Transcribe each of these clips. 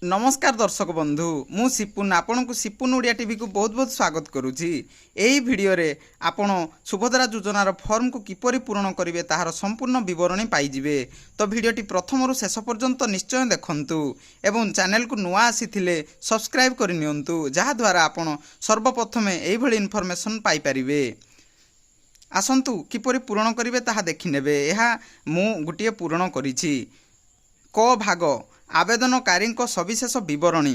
नमस्कार दर्शक बंधु मु सिपुन आपन को सिपुन ओडिया टीवी को बहुत बहुत स्वागत करुछि। एही वीडियो रे आपण सुभद्रा योजनार फॉर्म को किपरि पूरण करिवे ताहार संपूर्ण विवरणी पाई जिवे। तो वीडियोटी प्रथम रु शेष पर्यंत निश्चय देखंतु एवं चैनल को नुआ आसीथिले सब्सक्राइब करि नियंतु जहा द्वारा आपण सर्वप्रथमे एही भली इन्फॉर्मेशन पाई परिवे। आसंतु किपरि पूरण करिवे ताहा देखि नेबे। एहा मु गुटिए पूरण करिछि। क भाग आवेदनकारी सविशेष विवरणी।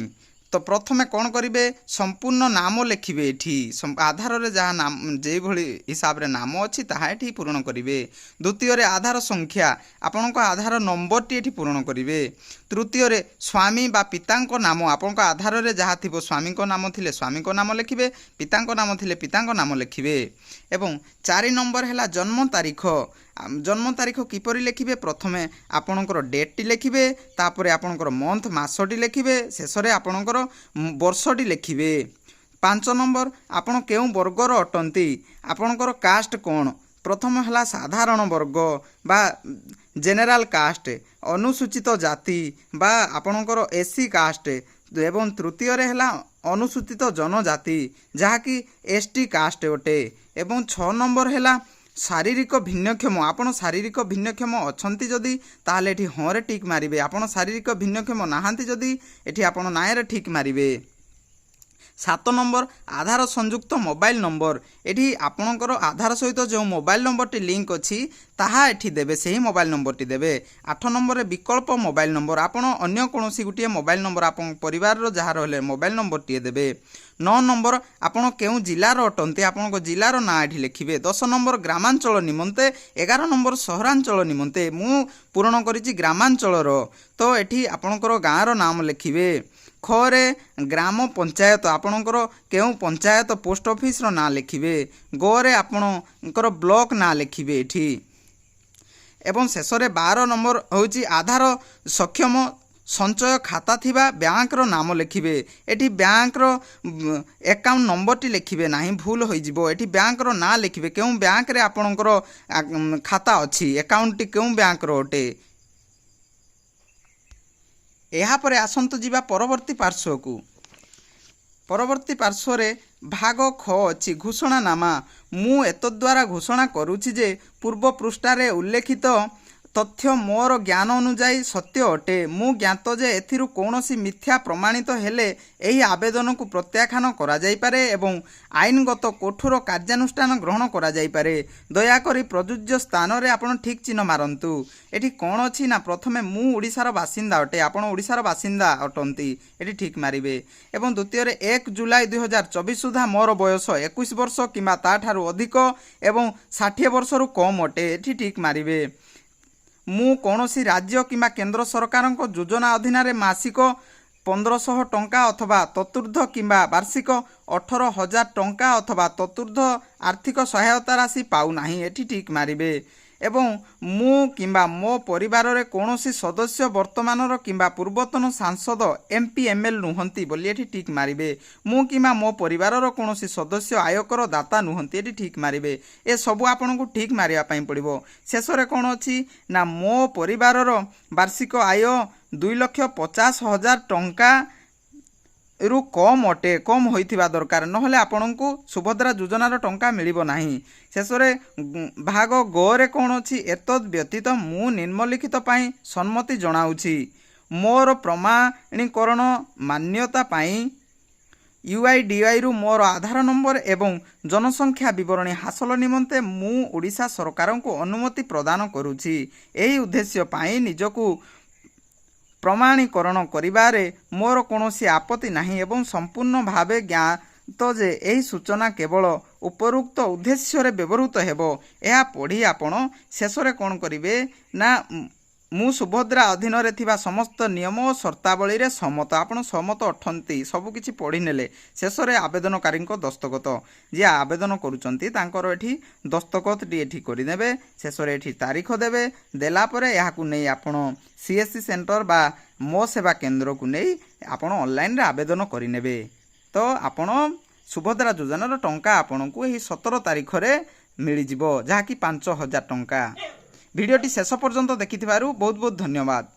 तो प्रथमे कौन करेंगे संपूर्ण नाम लिखिए। एठी आधार रे जहाँ नाम जे भली हिसाब रे नाम अच्छी ताहा एठी पूरण करेंगे। द्वितीय रे आधार संख्या आपणक आधार नंबर टी एठी पूरण करेंगे। तृतीय रे स्वामी बा पितांको नाम आपणक आधार रे जहाँ थिबो स्वामी को नाम थिले स्वामी को नाम लिखिए, पितांको नाम थिले पितांको नाम लिखिए। एवं 4 नंबर है जन्म तारीख। जन्म तारीख किपरि लिखिए प्रथमे आपणकर डेटटी लिखिए, तापर आपणकर मंथ मासटी लिखिए, शेष में आपणकर वर्षटी लिखिए। 5 नंबर आपण केउ वर्गर अटंती, आपणकर कास्ट कौन। प्रथम है साधारण वर्ग बा जेनेराल कास्ट, अनुसूचित जाति बा आपणकर एससी कास्ट। एवं तृतीय रे है अनुसूचित जनजाति जहाँकि एसटी कास्ट अटे। एवं 6 नंबर है शारीरिक भिन्नक्षम। आपन शारीरिक भिन्नक्षम अछंती जदि ताहले एठी हाँ रे टिक मारिबे। आपन शारीरिक भिन्नक्षम नाहांती जदि एठी आपन नाय रे टिक मारिबे। 7 नंबर आधार संयुक्त मोबाइल नंबर। एठी आपणकर आधार सहित जो मोबाइल नंबर टी लिंक अच्छी ताहा एठी देबे, सही मोबाइल नंबर टी देबे। 8 नंबर रे विकल्प मोबाइल नंबर। आपण अन्य कोनोसी गुटिए मोबाइल नंबर आपण परिवार रो जहा रहले मोबाइल नंबर टी देबे। 9 नंबर आपण केउ जिल्लार अटंती, आपणको जिल्लार ना एठी लिखिबे। 10 नंबर ग्रामांचल निमंते। 11 नंबर सहरांचल निमंते। मु पूरण करिछि ग्रामांचलर, तो एठी आपणकर गाँर नाम लिखिबे। खरे ग्राम पंचायत आपणकर केउ पंचायत पोस्ट ऑफिस रो ना लिखिबे। गोरे आपणकर ब्लॉक ना लिखिबे एठी। एवं शेष रे 12 नंबर होछि आधार सक्षम संचय खाता थिबा बैंक रो नाम लिखिबे। एठी बैंक रो अकाउंट नंबर टी लिखिबे नाही, भूल होई जिवो। एठी बैंक रो ना लिखिबे, केउ बैंक रे आपणकर खाता अछि, अकाउंट टी केउ बैंक रो अटे। एहा परे आसंतु जीवा परवर्ती पार्श्व को। परवर्ती पार्श्व रे भाग ख अछि घोषणानामा। मु एतद्वारा घोषणा करूछि जे पूर्व पृष्ठा रे उल्लेखित तथ्य मोर ज्ञान अनुजाई सत्य अटे। मु ज्ञात जे एथिरु कोनोसी मिथ्या प्रमाणित हेले एही आवेदन को प्रत्याख्यान करा जाई पारे एवं आईनगत कठोर कार्यानुष्ठान ग्रहण करा जाई पारे। दया करी प्रयोज्य स्थान रे आपण ठीक चिन्ह मारंतु। एठी कोन अछि ना प्रथमे मु ओडिसार बासिंदा अटे, आपण ओडिसार बासिंदा अटंती, एठी ठीक मारिबे। एवं द्वितीय रे 1 जुलाई 2024 सुधा मोर बयस 21 वर्ष किंबा ताठारु अधिक एवं 60 वर्ष रु कम अटे, एठी ठीक मारिबे। मु कौनसी राज्य किंबा केंद्र सरकार योजना अधीन रे मासिक 1500 टंका अथवा ततुर्ध किंबा वार्षिक 18,000 टंका अथवा ततुर्ध आर्थिक सहायता राशि पाऊ नाही, एठी ठीक मारिबे। एवं मु किंबा मो परिवार रे कौनसी सदस्य वर्तमानर किंबा पूर्वतन सांसद एमपी एमएल नुहंती बोली एठी ठीक मारिबे। मु किंबा मो परिवार कौनसी सदस्य आयकर दाता नुहंती, एठी ठीक मारिबे। ए सबु आपन को ठीक मारिया पई पड़िबो। शेष रे कोन अछि ना मो परिवार वार्षिक आय 2,50,000 टंका रु कम अटे, कम होइथिबा दरकार, नहले आपनकु सुभद्रा योजनार टंका मिलिबो नाही। शेष रे भाग ग रे कोन अछि एतद व्यतीत मु निम्नलिखित पई सम्मति जणाउछि। मोर प्रमाणीकरण मान्यता पई यूआईडीआई रु मोर आधार नंबर एवं जनसंख्या विवरणी हासिल निमंते मु ओडिशा सरकार को अनुमति प्रदान करुछि। एही उद्देश्य पई निजकु प्रमाणीकरण करिबारे मोर कोनोसी आपत्ति नाही एवं संपूर्ण भावे ज्ञात जे एही सूचना केवल उपरोक्त उद्देश्य रे व्यवहृत हेबो। एहा पढ़ी आपण शेष रे कोन करिवे ना मु सुभद्रा अधीन रे थिबा समस्त नियम और शर्तावली रे सहमत। आपण सहमत अठंती सबु किछि पढ़ी नेले शेष रे आवेदनकारी दस्तखत जे आवेदन करूचंती तांकर एठी दस्तखत टी एठी करि देबे। शेष रे एठी तारीख देबे। देला परे याकू नै आपण सीएससी सेंटर बा मो सेवा केंद्र को नै आपण ऑनलाइन रे आवेदन करि नेबे। तो आपण सुभद्रा योजनार टंका आपण को एही 17 तारीख रे मिलि जिवो, जहा कि 5,000 टंका। भिडियोटी शेष पर्यंत देखिथिबारु बहुत बहुत धन्यवाद।